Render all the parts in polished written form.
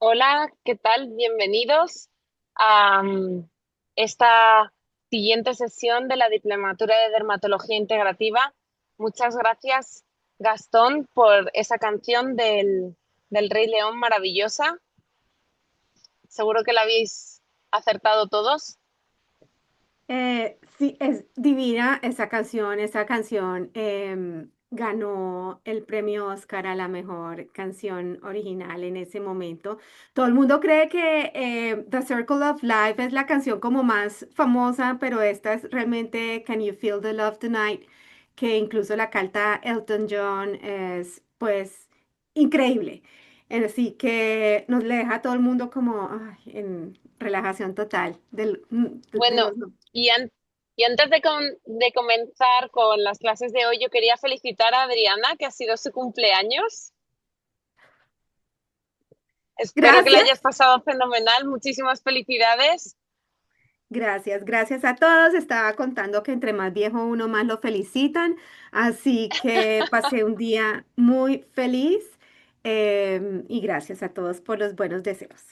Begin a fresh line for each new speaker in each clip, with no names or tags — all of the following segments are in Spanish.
Hola, ¿qué tal? Bienvenidos a esta siguiente sesión de la Diplomatura de Dermatología Integrativa. Muchas gracias, Gastón, por esa canción del Rey León maravillosa. Seguro que la habéis acertado todos.
Sí, es divina esa canción. Esa canción ganó el premio Oscar a la mejor canción original en ese momento. Todo el mundo cree que The Circle of Life es la canción como más famosa, pero esta es realmente Can You Feel the Love Tonight, que incluso la canta Elton John, es pues increíble. Así que nos le deja a todo el mundo como ay, en relajación total de
Bueno,
los...
y, y antes de comenzar con las clases de hoy, yo quería felicitar a Adriana, que ha sido su cumpleaños. Espero que la hayas
Gracias,
pasado fenomenal. Muchísimas felicidades.
gracias a todos. Estaba contando que entre más viejo uno, más lo felicitan. Así que pasé un día muy feliz y gracias a todos por los buenos deseos.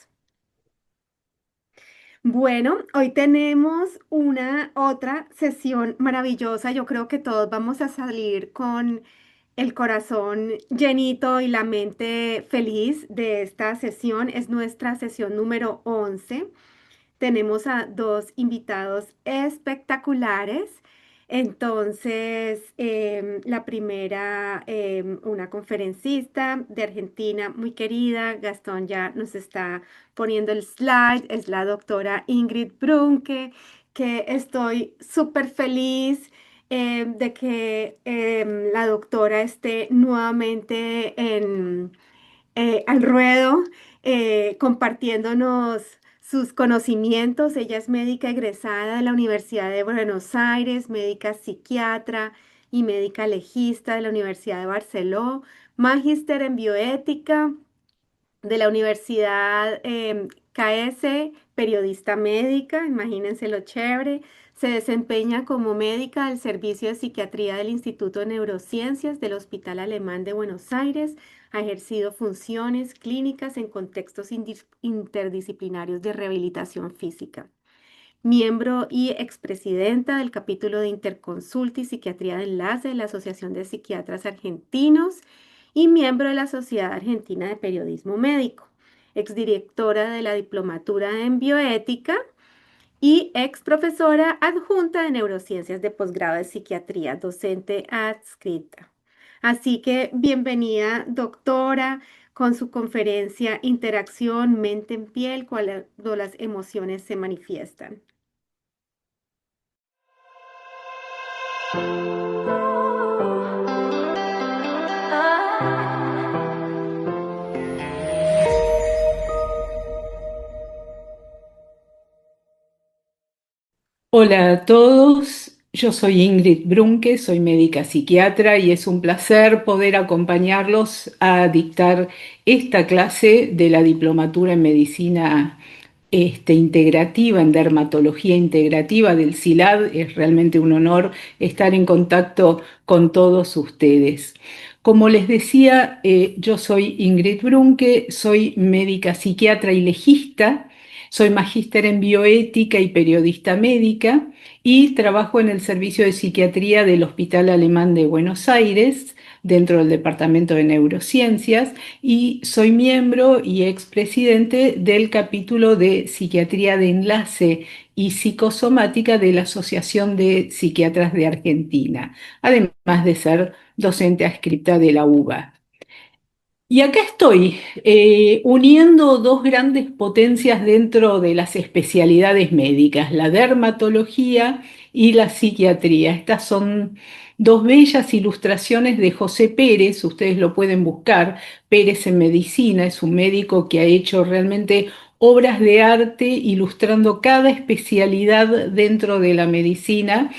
Bueno, hoy tenemos una otra sesión maravillosa. Yo creo que todos vamos a salir con el corazón llenito y la mente feliz de esta sesión. Es nuestra sesión número 11. Tenemos a dos invitados espectaculares. Entonces, la primera, una conferencista de Argentina muy querida, Gastón ya nos está poniendo el slide, es la doctora Ingrid Brunke, que estoy súper feliz de que la doctora esté nuevamente al ruedo, compartiéndonos sus conocimientos. Ella es médica egresada de la Universidad de Buenos Aires, médica psiquiatra y médica legista de la Universidad de Barcelona, magíster en bioética de la Universidad KS, periodista médica, imagínense lo chévere. Se desempeña como médica del Servicio de Psiquiatría del Instituto de Neurociencias del Hospital Alemán de Buenos Aires. Ha ejercido funciones clínicas en contextos interdisciplinarios de rehabilitación física. Miembro y expresidenta del capítulo de Interconsulta y Psiquiatría de Enlace de la Asociación de Psiquiatras Argentinos y miembro de la Sociedad Argentina de Periodismo Médico. Exdirectora de la Diplomatura en Bioética y ex profesora adjunta de Neurociencias de Posgrado de Psiquiatría, docente adscrita. Así que bienvenida, doctora, con su conferencia Interacción Mente en Piel, cuando las emociones se manifiestan.
Hola a todos, yo soy Ingrid Brunke, soy médica psiquiatra y es un placer poder acompañarlos a dictar esta clase de la diplomatura en medicina integrativa, en dermatología integrativa del CILAD. Es realmente un honor estar en contacto con todos ustedes. Como les decía, yo soy Ingrid Brunke, soy médica psiquiatra y legista. Soy magíster en bioética y periodista médica y trabajo en el servicio de psiquiatría del Hospital Alemán de Buenos Aires, dentro del Departamento de Neurociencias, y soy miembro y expresidente del capítulo de Psiquiatría de Enlace y Psicosomática de la Asociación de Psiquiatras de Argentina, además de ser docente adscripta de la UBA. Y acá estoy, uniendo dos grandes potencias dentro de las especialidades médicas, la dermatología y la psiquiatría. Estas son dos bellas ilustraciones de José Pérez, ustedes lo pueden buscar. Pérez en Medicina es un médico que ha hecho realmente obras de arte ilustrando cada especialidad dentro de la medicina,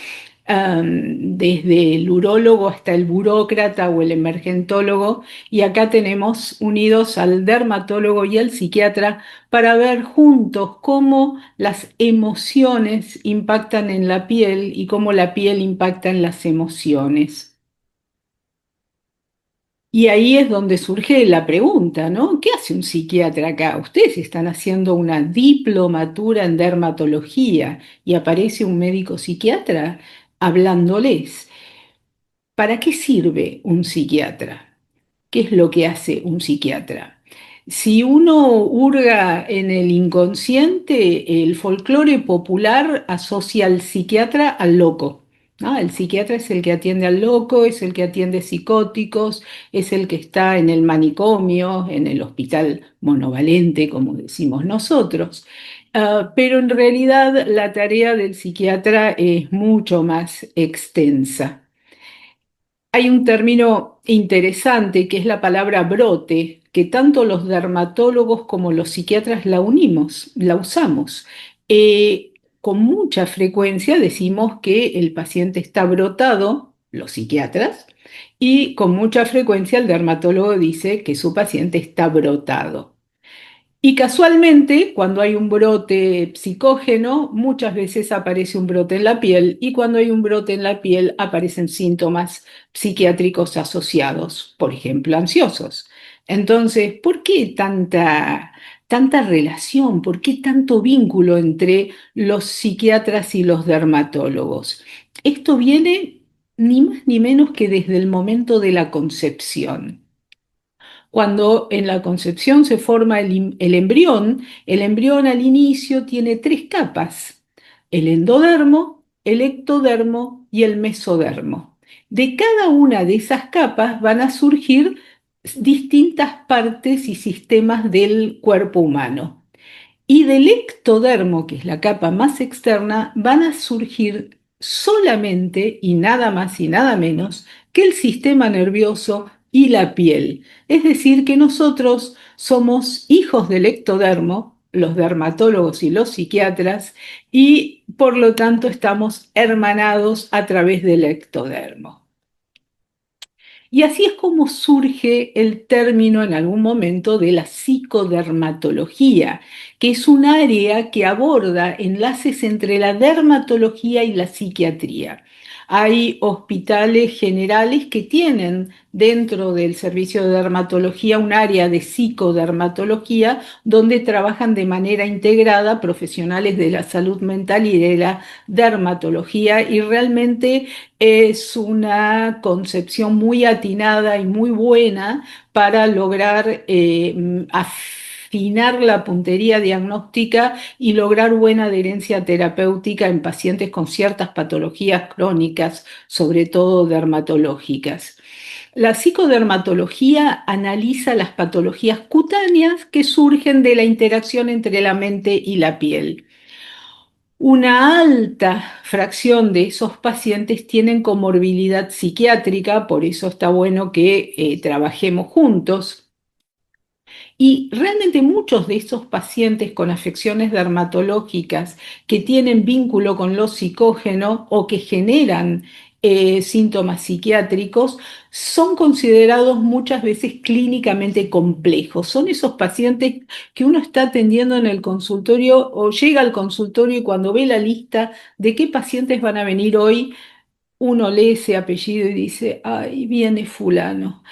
desde el urólogo hasta el burócrata o el emergentólogo, y acá tenemos unidos al dermatólogo y al psiquiatra para ver juntos cómo las emociones impactan en la piel y cómo la piel impacta en las emociones. Y ahí es donde surge la pregunta, ¿no? ¿Qué hace un psiquiatra acá? Ustedes están haciendo una diplomatura en dermatología y aparece un médico psiquiatra hablándoles. ¿Para qué sirve un psiquiatra? ¿Qué es lo que hace un psiquiatra? Si uno hurga en el inconsciente, el folclore popular asocia al psiquiatra al loco, ¿no? El psiquiatra es el que atiende al loco, es el que atiende psicóticos, es el que está en el manicomio, en el hospital monovalente, como decimos nosotros. Pero en realidad la tarea del psiquiatra es mucho más extensa. Hay un término interesante que es la palabra brote, que tanto los dermatólogos como los psiquiatras la usamos. Con mucha frecuencia decimos que el paciente está brotado, los psiquiatras, y con mucha frecuencia el dermatólogo dice que su paciente está brotado. Y casualmente, cuando hay un brote psicógeno, muchas veces aparece un brote en la piel y cuando hay un brote en la piel aparecen síntomas psiquiátricos asociados, por ejemplo, ansiosos. Entonces, ¿por qué tanta relación? ¿Por qué tanto vínculo entre los psiquiatras y los dermatólogos? Esto viene ni más ni menos que desde el momento de la concepción. Cuando en la concepción se forma el embrión al inicio tiene tres capas: el endodermo, el ectodermo y el mesodermo. De cada una de esas capas van a surgir distintas partes y sistemas del cuerpo humano. Y del ectodermo, que es la capa más externa, van a surgir solamente y nada más y nada menos que el sistema nervioso y la piel. Es decir, que nosotros somos hijos del ectodermo, los dermatólogos y los psiquiatras, y por lo tanto estamos hermanados a través del ectodermo. Y así es como surge el término en algún momento de la psicodermatología, que es un área que aborda enlaces entre la dermatología y la psiquiatría. Hay hospitales generales que tienen dentro del servicio de dermatología un área de psicodermatología donde trabajan de manera integrada profesionales de la salud mental y de la dermatología, y realmente es una concepción muy atinada y muy buena para lograr afinar la puntería diagnóstica y lograr buena adherencia terapéutica en pacientes con ciertas patologías crónicas, sobre todo dermatológicas. La psicodermatología analiza las patologías cutáneas que surgen de la interacción entre la mente y la piel. Una alta fracción de esos pacientes tienen comorbilidad psiquiátrica, por eso está bueno que trabajemos juntos. Y realmente muchos de esos pacientes con afecciones dermatológicas que tienen vínculo con lo psicógeno o que generan síntomas psiquiátricos son considerados muchas veces clínicamente complejos. Son esos pacientes que uno está atendiendo en el consultorio o llega al consultorio y cuando ve la lista de qué pacientes van a venir hoy, uno lee ese apellido y dice, ay, viene fulano,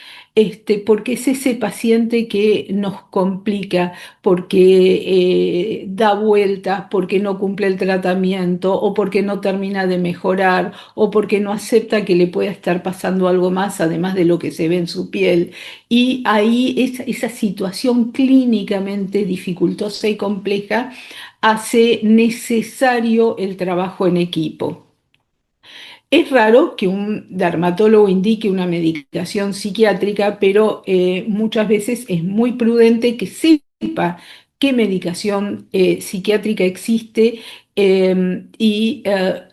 porque es ese paciente que nos complica, porque da vueltas, porque no cumple el tratamiento, o porque no termina de mejorar, o porque no acepta que le pueda estar pasando algo más, además de lo que se ve en su piel. Y ahí esa situación clínicamente dificultosa y compleja hace necesario el trabajo en equipo. Es raro que un dermatólogo indique una medicación psiquiátrica, pero muchas veces es muy prudente que sepa qué medicación psiquiátrica existe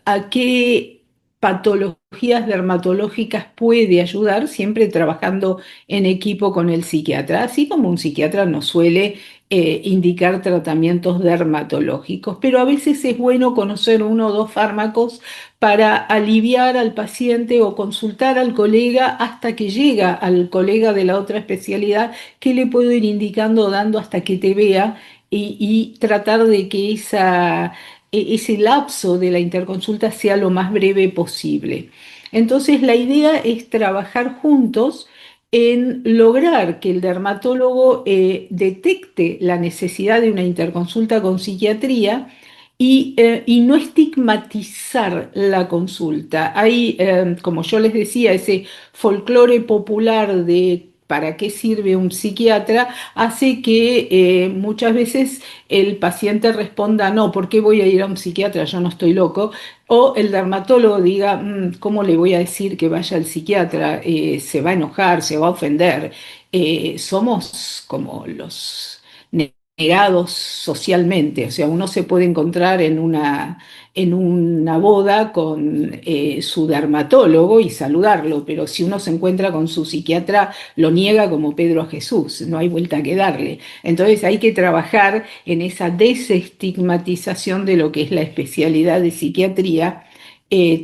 a qué patologías dermatológicas puede ayudar, siempre trabajando en equipo con el psiquiatra, así como un psiquiatra nos suele indicar tratamientos dermatológicos, pero a veces es bueno conocer uno o dos fármacos para aliviar al paciente o consultar al colega hasta que llega al colega de la otra especialidad que le puedo ir indicando, dando hasta que te vea y tratar de que ese lapso de la interconsulta sea lo más breve posible. Entonces, la idea es trabajar juntos en lograr que el dermatólogo detecte la necesidad de una interconsulta con psiquiatría y no estigmatizar la consulta. Hay, como yo les decía, ese folclore popular de para qué sirve un psiquiatra, hace que muchas veces el paciente responda, no, ¿por qué voy a ir a un psiquiatra? Yo no estoy loco. O el dermatólogo diga, ¿cómo le voy a decir que vaya al psiquiatra? Se va a enojar, se va a ofender. Somos como los negados socialmente, o sea, uno se puede encontrar en una boda con su dermatólogo y saludarlo, pero si uno se encuentra con su psiquiatra, lo niega como Pedro a Jesús, no hay vuelta que darle. Entonces hay que trabajar en esa desestigmatización de lo que es la especialidad de psiquiatría,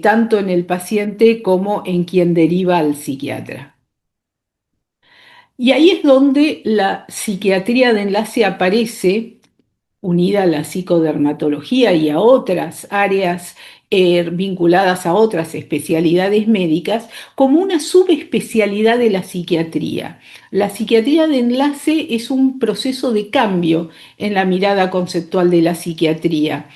tanto en el paciente como en quien deriva al psiquiatra. Y ahí es donde la psiquiatría de enlace aparece unida a la psicodermatología y a otras áreas vinculadas a otras especialidades médicas, como una subespecialidad de la psiquiatría. La psiquiatría de enlace es un proceso de cambio en la mirada conceptual de la psiquiatría.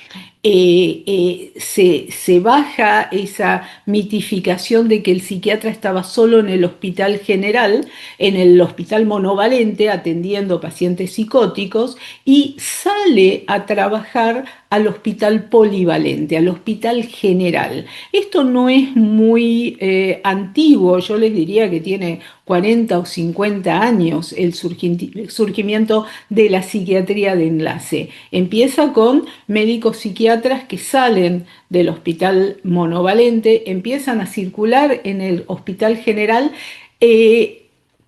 Se baja esa mitificación de que el psiquiatra estaba solo en el hospital general, en el hospital monovalente, atendiendo pacientes psicóticos, y sale a trabajar al hospital polivalente, al hospital general. Esto no es muy antiguo, yo les diría que tiene 40 o 50 años el surgimiento de la psiquiatría de enlace. Empieza con médicos psiquiatras que salen del hospital monovalente, empiezan a circular en el hospital general, eh,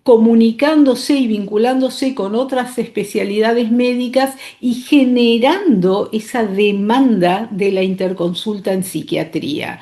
comunicándose y vinculándose con otras especialidades médicas y generando esa demanda de la interconsulta en psiquiatría,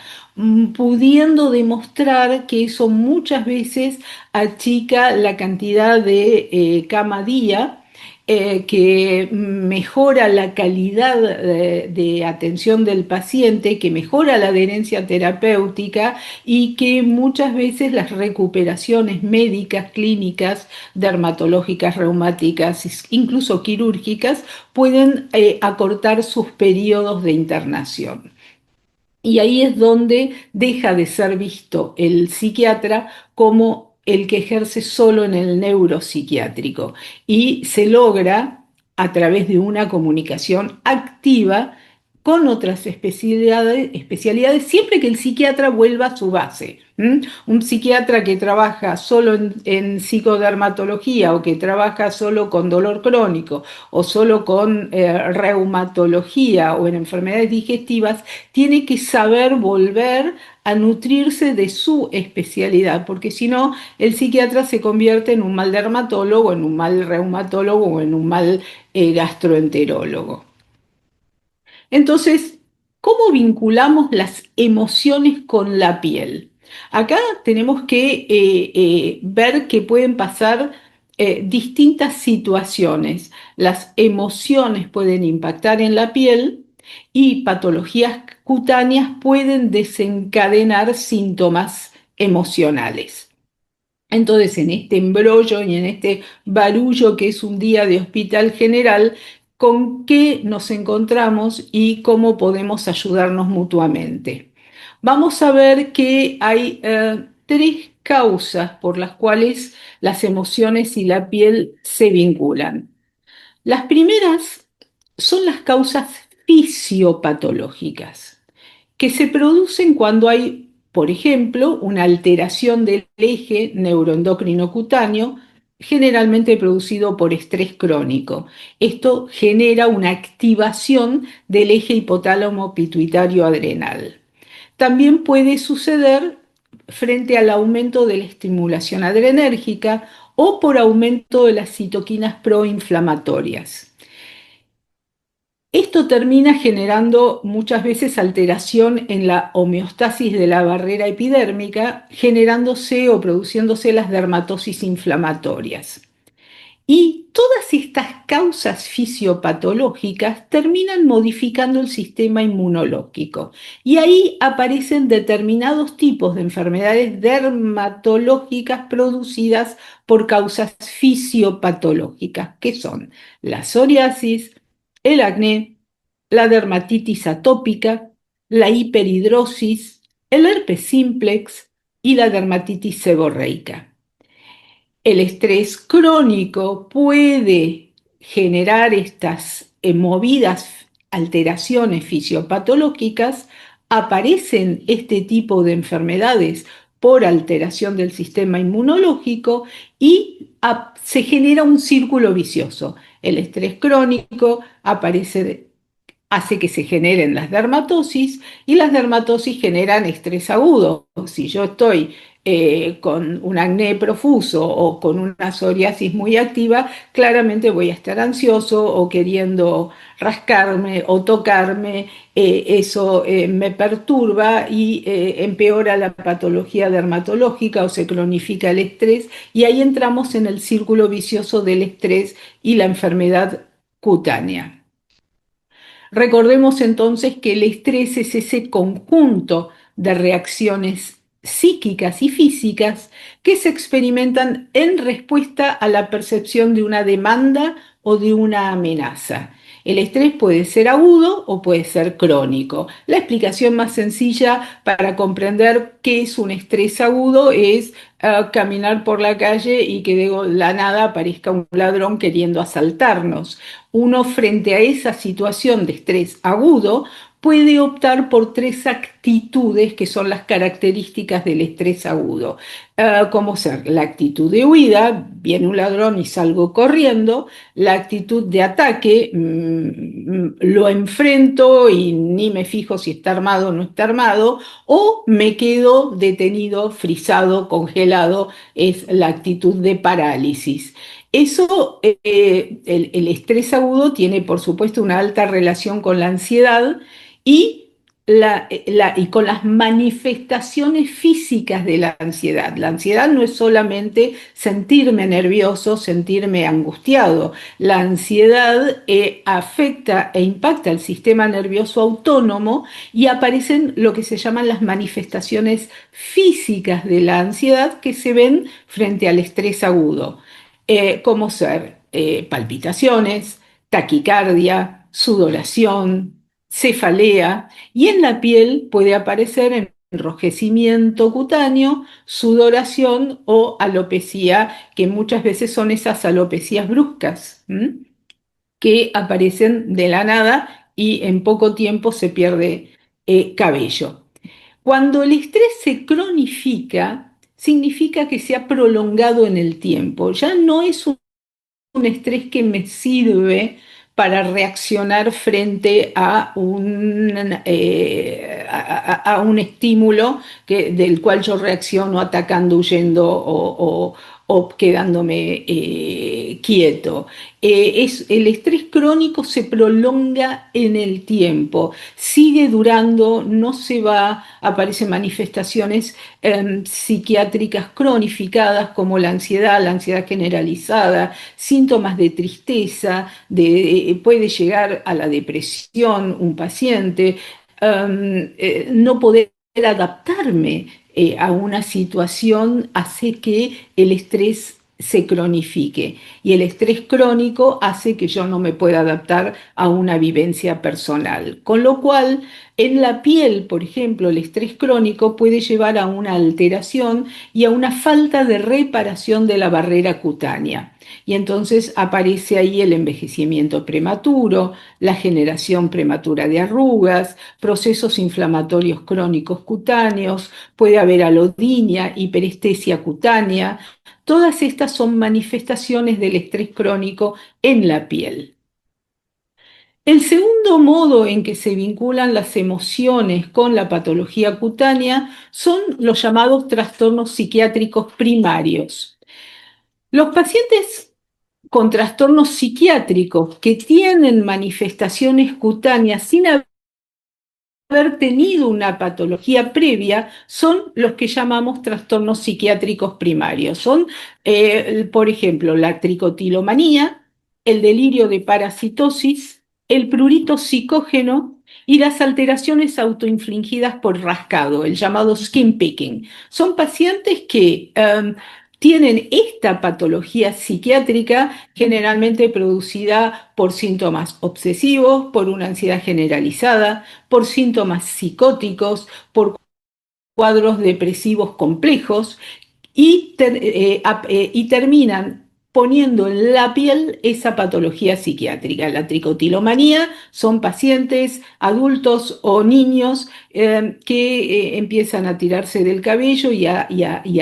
pudiendo demostrar que eso muchas veces achica la cantidad de cama día, que mejora la calidad de atención del paciente, que mejora la adherencia terapéutica y que muchas veces las recuperaciones médicas, clínicas, dermatológicas, reumáticas, incluso quirúrgicas, pueden acortar sus periodos de internación. Y ahí es donde deja de ser visto el psiquiatra como el que ejerce solo en el neuropsiquiátrico y se logra a través de una comunicación activa con otras especialidades siempre que el psiquiatra vuelva a su base. Un psiquiatra que trabaja solo en psicodermatología o que trabaja solo con dolor crónico o solo con reumatología o en enfermedades digestivas, tiene que saber volver a nutrirse de su especialidad, porque si no, el psiquiatra se convierte en un mal dermatólogo, en un mal reumatólogo o en un mal gastroenterólogo. Entonces, ¿cómo vinculamos las emociones con la piel? Acá tenemos que ver que pueden pasar distintas situaciones. Las emociones pueden impactar en la piel y patologías cutáneas pueden desencadenar síntomas emocionales. Entonces, en este embrollo y en este barullo que es un día de hospital general, ¿con qué nos encontramos y cómo podemos ayudarnos mutuamente? Vamos a ver que hay tres causas por las cuales las emociones y la piel se vinculan. Las primeras son las causas fisiopatológicas, que se producen cuando hay, por ejemplo, una alteración del eje neuroendocrino cutáneo, generalmente producido por estrés crónico. Esto genera una activación del eje hipotálamo pituitario adrenal. También puede suceder frente al aumento de la estimulación adrenérgica o por aumento de las citoquinas proinflamatorias. Esto termina generando muchas veces alteración en la homeostasis de la barrera epidérmica, generándose o produciéndose las dermatosis inflamatorias. Y todas estas causas fisiopatológicas terminan modificando el sistema inmunológico. Y ahí aparecen determinados tipos de enfermedades dermatológicas producidas por causas fisiopatológicas, que son la psoriasis, el acné, la dermatitis atópica, la hiperhidrosis, el herpes simplex y la dermatitis seborreica. El estrés crónico puede generar estas movidas alteraciones fisiopatológicas, aparecen este tipo de enfermedades por alteración del sistema inmunológico y se genera un círculo vicioso. El estrés crónico hace que se generen las dermatosis y las dermatosis generan estrés agudo. Si yo estoy con un acné profuso o con una psoriasis muy activa, claramente voy a estar ansioso o queriendo rascarme o tocarme. Eso me perturba y empeora la patología dermatológica o se cronifica el estrés, y ahí entramos en el círculo vicioso del estrés y la enfermedad cutánea. Recordemos entonces que el estrés es ese conjunto de reacciones psíquicas y físicas que se experimentan en respuesta a la percepción de una demanda o de una amenaza. El estrés puede ser agudo o puede ser crónico. La explicación más sencilla para comprender qué es un estrés agudo es caminar por la calle y que de la nada aparezca un ladrón queriendo asaltarnos. Uno, frente a esa situación de estrés agudo, puede optar por tres actitudes que son las características del estrés agudo, como ser la actitud de huida, viene un ladrón y salgo corriendo; la actitud de ataque, lo enfrento y ni me fijo si está armado o no está armado; o me quedo detenido, frisado, congelado, es la actitud de parálisis. Eso, el estrés agudo tiene, por supuesto, una alta relación con la ansiedad y, y con las manifestaciones físicas de la ansiedad. La ansiedad no es solamente sentirme nervioso, sentirme angustiado. La ansiedad afecta e impacta el sistema nervioso autónomo y aparecen lo que se llaman las manifestaciones físicas de la ansiedad que se ven frente al estrés agudo. Como ser palpitaciones, taquicardia, sudoración, cefalea, y en la piel puede aparecer enrojecimiento cutáneo, sudoración o alopecia, que muchas veces son esas alopecias bruscas, que aparecen de la nada y en poco tiempo se pierde cabello. Cuando el estrés se cronifica, significa que se ha prolongado en el tiempo. Ya no es un estrés que me sirve para reaccionar frente a un estímulo del cual yo reacciono atacando, huyendo o quedándome quieto. El estrés crónico se prolonga en el tiempo, sigue durando, no se va, aparecen manifestaciones psiquiátricas cronificadas como la ansiedad generalizada, síntomas de tristeza, puede llegar a la depresión un paciente, no poder adaptarme a una situación hace que el estrés se cronifique, y el estrés crónico hace que yo no me pueda adaptar a una vivencia personal, con lo cual En la piel, por ejemplo, el estrés crónico puede llevar a una alteración y a una falta de reparación de la barrera cutánea. Y entonces aparece ahí el envejecimiento prematuro, la generación prematura de arrugas, procesos inflamatorios crónicos cutáneos, puede haber alodinia, hiperestesia cutánea. Todas estas son manifestaciones del estrés crónico en la piel. El segundo modo en que se vinculan las emociones con la patología cutánea son los llamados trastornos psiquiátricos primarios. Los pacientes con trastornos psiquiátricos que tienen manifestaciones cutáneas sin haber tenido una patología previa son los que llamamos trastornos psiquiátricos primarios. Son, por ejemplo, la tricotilomanía, el delirio de parasitosis, el prurito psicógeno y las alteraciones autoinfligidas por rascado, el llamado skin picking. Son pacientes que tienen esta patología psiquiátrica generalmente producida por síntomas obsesivos, por una ansiedad generalizada, por síntomas psicóticos, por cuadros depresivos complejos y terminan poniendo en la piel esa patología psiquiátrica. La tricotilomanía son pacientes adultos o niños que empiezan a tirarse del cabello y a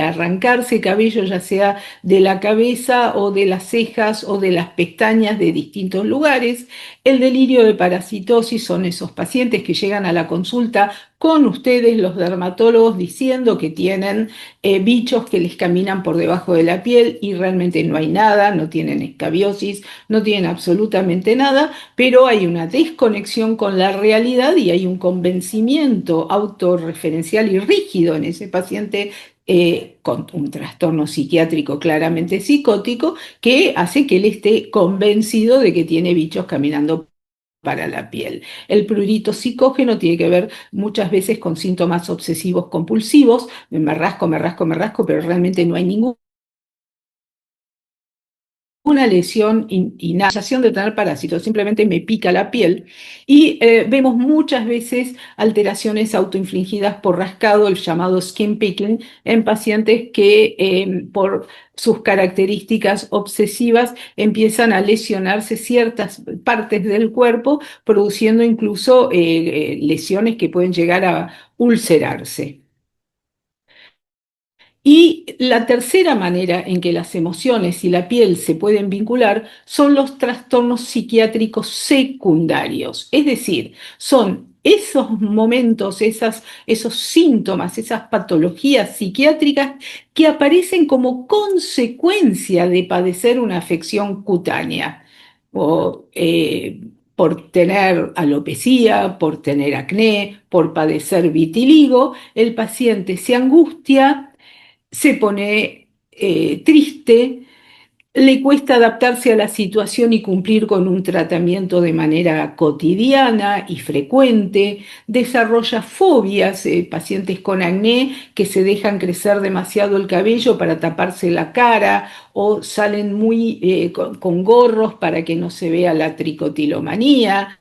arrancarse cabello, ya sea de la cabeza o de las cejas o de las pestañas de distintos lugares. El delirio de parasitosis son esos pacientes que llegan a la consulta con ustedes, los dermatólogos, diciendo que tienen bichos que les caminan por debajo de la piel y realmente no hay nada, no tienen escabiosis, no tienen absolutamente nada, pero hay una desconexión con la realidad y hay un convencimiento autorreferencial y rígido en ese paciente con un trastorno psiquiátrico claramente psicótico que hace que él esté convencido de que tiene bichos caminando para la piel. El prurito psicógeno tiene que ver muchas veces con síntomas obsesivos compulsivos, me rasco, me rasco, me rasco, pero realmente no hay ningún una lesión y nada, sensación de tener parásitos, simplemente me pica la piel y vemos muchas veces alteraciones autoinfligidas por rascado, el llamado skin picking, en pacientes que por sus características obsesivas empiezan a lesionarse ciertas partes del cuerpo, produciendo incluso lesiones que pueden llegar a ulcerarse. Y la tercera manera en que las emociones y la piel se pueden vincular son los trastornos psiquiátricos secundarios, es decir, son esos momentos, esos síntomas, esas patologías psiquiátricas que aparecen como consecuencia de padecer una afección cutánea o por tener alopecia, por tener acné, por padecer vitiligo, el paciente se angustia, se pone triste, le cuesta adaptarse a la situación y cumplir con un tratamiento de manera cotidiana y frecuente, desarrolla fobias, pacientes con acné que se dejan crecer demasiado el cabello para taparse la cara o salen muy con gorros para que no se vea la tricotilomanía.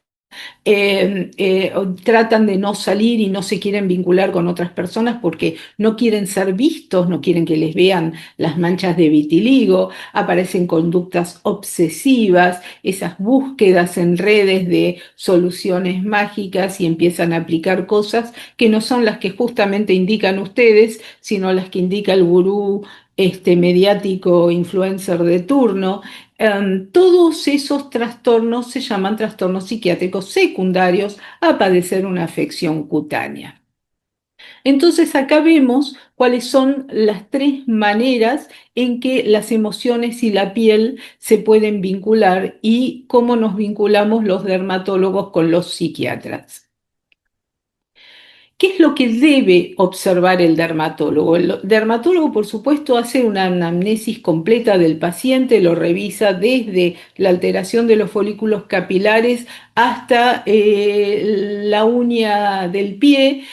Tratan de no salir y no se quieren vincular con otras personas porque no quieren ser vistos, no quieren que les vean las manchas de vitiligo, aparecen conductas obsesivas, esas búsquedas en redes de soluciones mágicas y empiezan a aplicar cosas que no son las que justamente indican ustedes, sino las que indica el gurú mediático influencer de turno. Todos esos trastornos se llaman trastornos psiquiátricos secundarios a padecer una afección cutánea. Entonces acá vemos cuáles son las tres maneras en que las emociones y la piel se pueden vincular y cómo nos vinculamos los dermatólogos con los psiquiatras. ¿Qué es lo que debe observar el dermatólogo? El dermatólogo, por supuesto, hace una anamnesis completa del paciente, lo revisa desde la alteración de los folículos capilares hasta la uña del pie,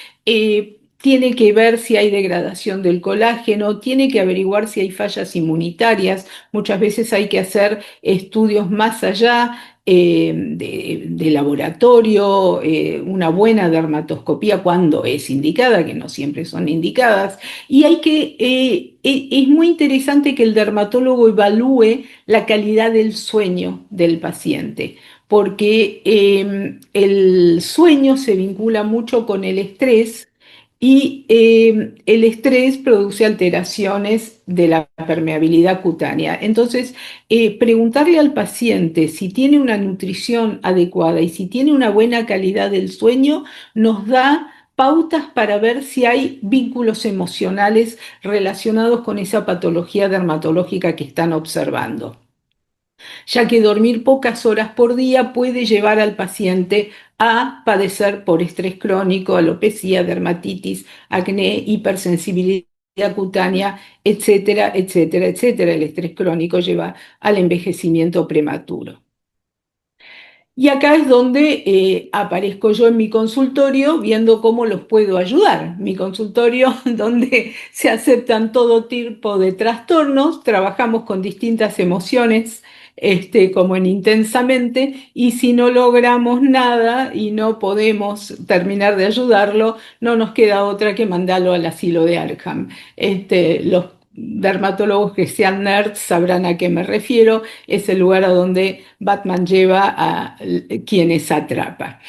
tiene que ver si hay degradación del colágeno, tiene que averiguar si hay fallas inmunitarias. Muchas veces hay que hacer estudios más allá de laboratorio, una buena dermatoscopía cuando es indicada, que no siempre son indicadas. Y es muy interesante que el dermatólogo evalúe la calidad del sueño del paciente, porque el sueño se vincula mucho con el estrés y el estrés produce alteraciones de la permeabilidad cutánea. Entonces, preguntarle al paciente si tiene una nutrición adecuada y si tiene una buena calidad del sueño nos da pautas para ver si hay vínculos emocionales relacionados con esa patología dermatológica que están observando, ya que dormir pocas horas por día puede llevar al paciente a padecer por estrés crónico, alopecia, dermatitis, acné, hipersensibilidad cutánea, etcétera, etcétera, etcétera. El estrés crónico lleva al envejecimiento prematuro. Y acá es donde aparezco yo en mi consultorio viendo cómo los puedo ayudar. Mi consultorio donde se aceptan todo tipo de trastornos, trabajamos con distintas emociones, como en Intensamente, y si no logramos nada y no podemos terminar de ayudarlo, no nos queda otra que mandarlo al asilo de Arkham. Los dermatólogos que sean nerds sabrán a qué me refiero, es el lugar a donde Batman lleva a quienes atrapa.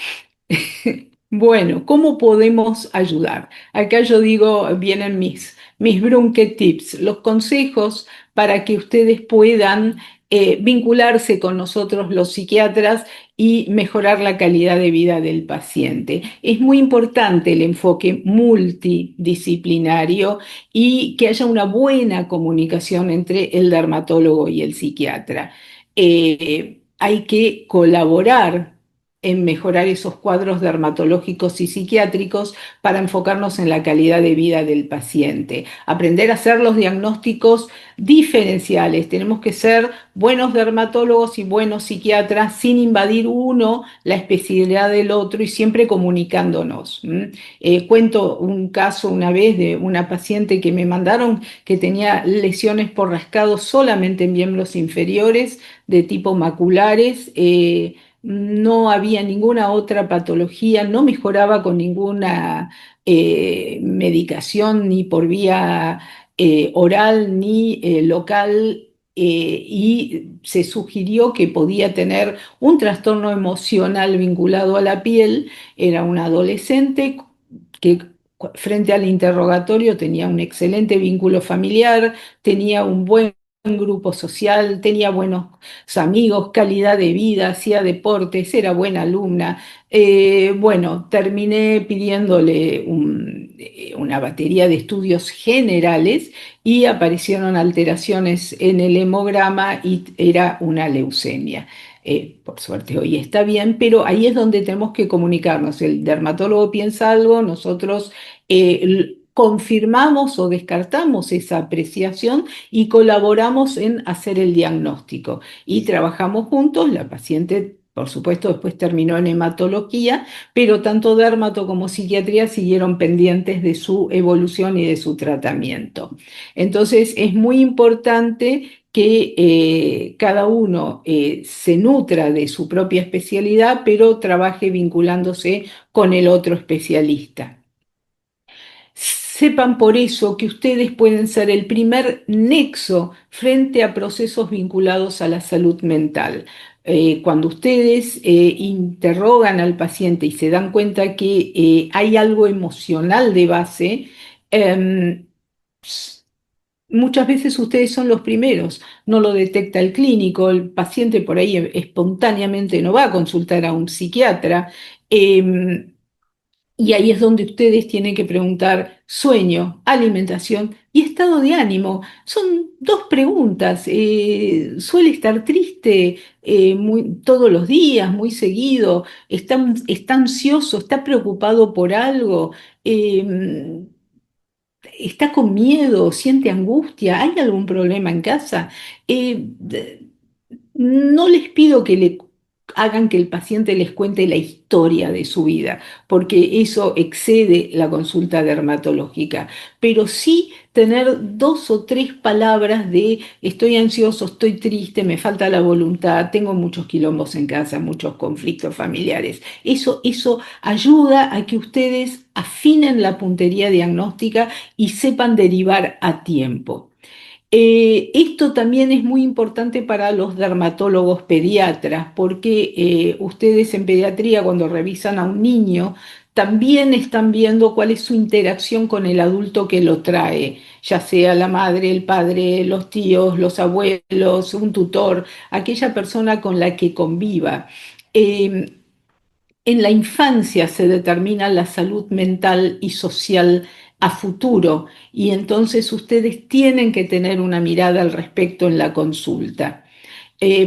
Bueno, ¿cómo podemos ayudar? Acá yo digo, vienen mis Brunke Tips, los consejos para que ustedes puedan vincularse con nosotros los psiquiatras y mejorar la calidad de vida del paciente. Es muy importante el enfoque multidisciplinario y que haya una buena comunicación entre el dermatólogo y el psiquiatra. Hay que colaborar en mejorar esos cuadros dermatológicos y psiquiátricos para enfocarnos en la calidad de vida del paciente. Aprender a hacer los diagnósticos diferenciales. Tenemos que ser buenos dermatólogos y buenos psiquiatras sin invadir uno la especialidad del otro y siempre comunicándonos. Cuento un caso una vez de una paciente que me mandaron que tenía lesiones por rascados solamente en miembros inferiores de tipo maculares. No había ninguna otra patología, no mejoraba con ninguna medicación ni por vía oral ni local, y se sugirió que podía tener un trastorno emocional vinculado a la piel. Era una adolescente que frente al interrogatorio tenía un excelente vínculo familiar, tenía un buen grupo social, tenía buenos amigos, calidad de vida, hacía deportes, era buena alumna. Bueno, terminé pidiéndole una batería de estudios generales y aparecieron alteraciones en el hemograma y era una leucemia. Por suerte hoy está bien, pero ahí es donde tenemos que comunicarnos. El dermatólogo piensa algo, nosotros confirmamos o descartamos esa apreciación y colaboramos en hacer el diagnóstico. Y trabajamos juntos, la paciente, por supuesto, después terminó en hematología, pero tanto dermato como psiquiatría siguieron pendientes de su evolución y de su tratamiento. Entonces, es muy importante que cada uno se nutra de su propia especialidad, pero trabaje vinculándose con el otro especialista. Sepan por eso que ustedes pueden ser el primer nexo frente a procesos vinculados a la salud mental. Cuando ustedes interrogan al paciente y se dan cuenta que hay algo emocional de base, eh, muchas veces ustedes son los primeros, no lo detecta el clínico, el paciente por ahí espontáneamente no va a consultar a un psiquiatra. Y ahí es donde ustedes tienen que preguntar sueño, alimentación y estado de ánimo. Son dos preguntas. ¿Suele estar triste todos los días, muy seguido? ¿Está ansioso? ¿Está preocupado por algo? Eh, ¿Está con miedo? ¿Siente angustia? ¿Hay algún problema en casa? No les pido que le hagan que el paciente les cuente la historia de su vida, porque eso excede la consulta dermatológica. Pero sí tener 2 o 3 palabras de estoy ansioso, estoy triste, me falta la voluntad, tengo muchos quilombos en casa, muchos conflictos familiares. Eso ayuda a que ustedes afinen la puntería diagnóstica y sepan derivar a tiempo. Esto también es muy importante para los dermatólogos pediatras, porque ustedes en pediatría, cuando revisan a un niño, también están viendo cuál es su interacción con el adulto que lo trae, ya sea la madre, el padre, los tíos, los abuelos, un tutor, aquella persona con la que conviva. Eh, en la infancia se determina la salud mental y social a futuro, y entonces ustedes tienen que tener una mirada al respecto en la consulta.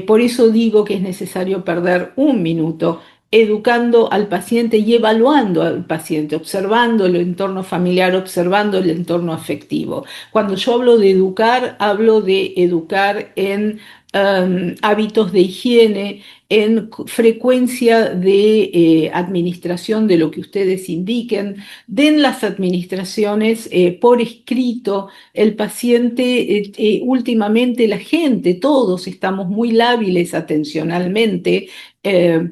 Por eso digo que es necesario perder un minuto educando al paciente y evaluando al paciente, observando el entorno familiar, observando el entorno afectivo. Cuando yo hablo de educar en hábitos de higiene, en frecuencia de administración de lo que ustedes indiquen, den las administraciones por escrito. El paciente, últimamente la gente, todos estamos muy lábiles atencionalmente,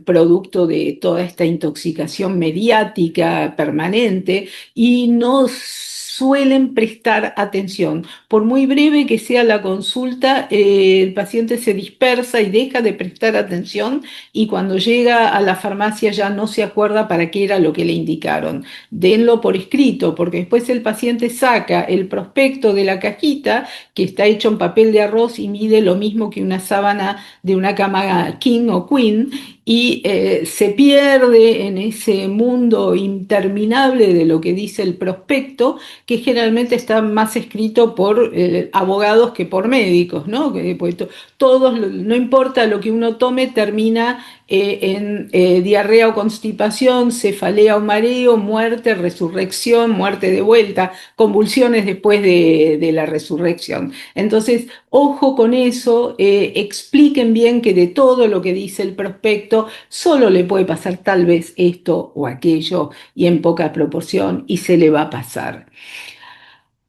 producto de toda esta intoxicación mediática permanente, y no suelen prestar atención. Por muy breve que sea la consulta, el paciente se dispersa y deja de prestar atención, y cuando llega a la farmacia ya no se acuerda para qué era lo que le indicaron. Denlo por escrito, porque después el paciente saca el prospecto de la cajita, que está hecho en papel de arroz y mide lo mismo que una sábana de una cama king o queen, y se pierde en ese mundo interminable de lo que dice el prospecto, que generalmente está más escrito por abogados que por médicos, ¿no? Pues, todos, no importa lo que uno tome, termina en diarrea o constipación, cefalea o mareo, muerte, resurrección, muerte de vuelta, convulsiones después de la resurrección. Entonces, ojo con eso, expliquen bien que de todo lo que dice el prospecto solo le puede pasar tal vez esto o aquello, y en poca proporción, y se le va a pasar.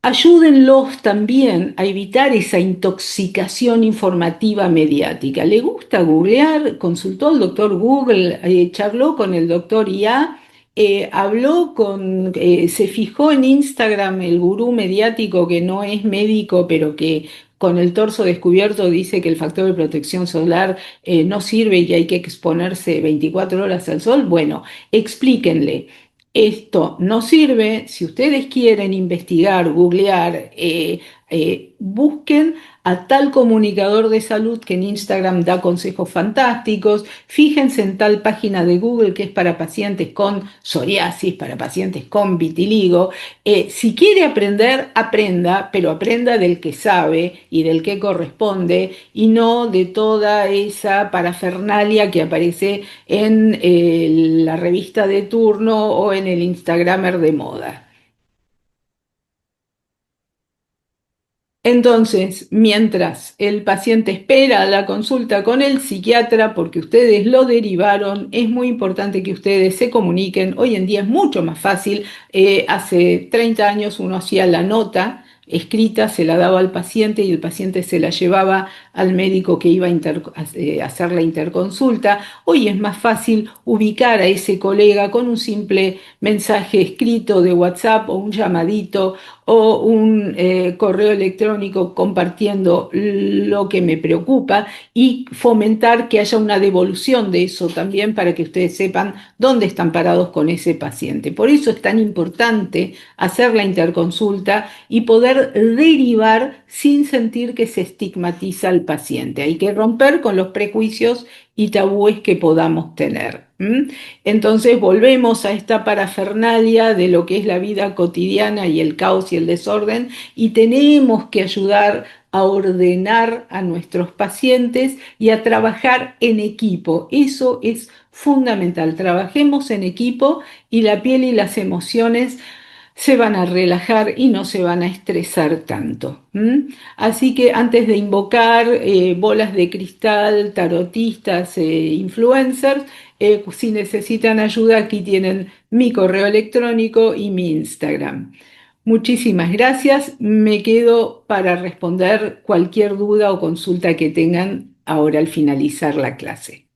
Ayúdenlos también a evitar esa intoxicación informativa mediática. ¿Le gusta googlear? ¿Consultó al doctor Google? ¿Charló con el doctor IA? Se fijó en Instagram el gurú mediático que no es médico, pero que con el torso descubierto dice que el factor de protección solar no sirve y que hay que exponerse 24 horas al sol? Bueno, explíquenle. Esto no sirve. Si ustedes quieren investigar, googlear, busquen a tal comunicador de salud que en Instagram da consejos fantásticos. Fíjense en tal página de Google que es para pacientes con psoriasis, para pacientes con vitiligo. Si quiere aprender, aprenda, pero aprenda del que sabe y del que corresponde, y no de toda esa parafernalia que aparece en la revista de turno o en el Instagramer de moda. Entonces, mientras el paciente espera la consulta con el psiquiatra, porque ustedes lo derivaron, es muy importante que ustedes se comuniquen. Hoy en día es mucho más fácil. Hace 30 años uno hacía la nota escrita, se la daba al paciente y el paciente se la llevaba al médico que iba a hacer la interconsulta. Hoy es más fácil ubicar a ese colega con un simple mensaje escrito de WhatsApp o un llamadito o un correo electrónico compartiendo lo que me preocupa, y fomentar que haya una devolución de eso también para que ustedes sepan dónde están parados con ese paciente. Por eso es tan importante hacer la interconsulta y poder derivar sin sentir que se estigmatiza al paciente. Hay que romper con los prejuicios y tabúes que podamos tener. Entonces volvemos a esta parafernalia de lo que es la vida cotidiana y el caos y el desorden, y tenemos que ayudar a ordenar a nuestros pacientes y a trabajar en equipo. Eso es fundamental. Trabajemos en equipo, y la piel y las emociones se van a relajar y no se van a estresar tanto. Así que antes de invocar bolas de cristal, tarotistas, influencers, si necesitan ayuda, aquí tienen mi correo electrónico y mi Instagram. Muchísimas gracias. Me quedo para responder cualquier duda o consulta que tengan ahora al finalizar la clase.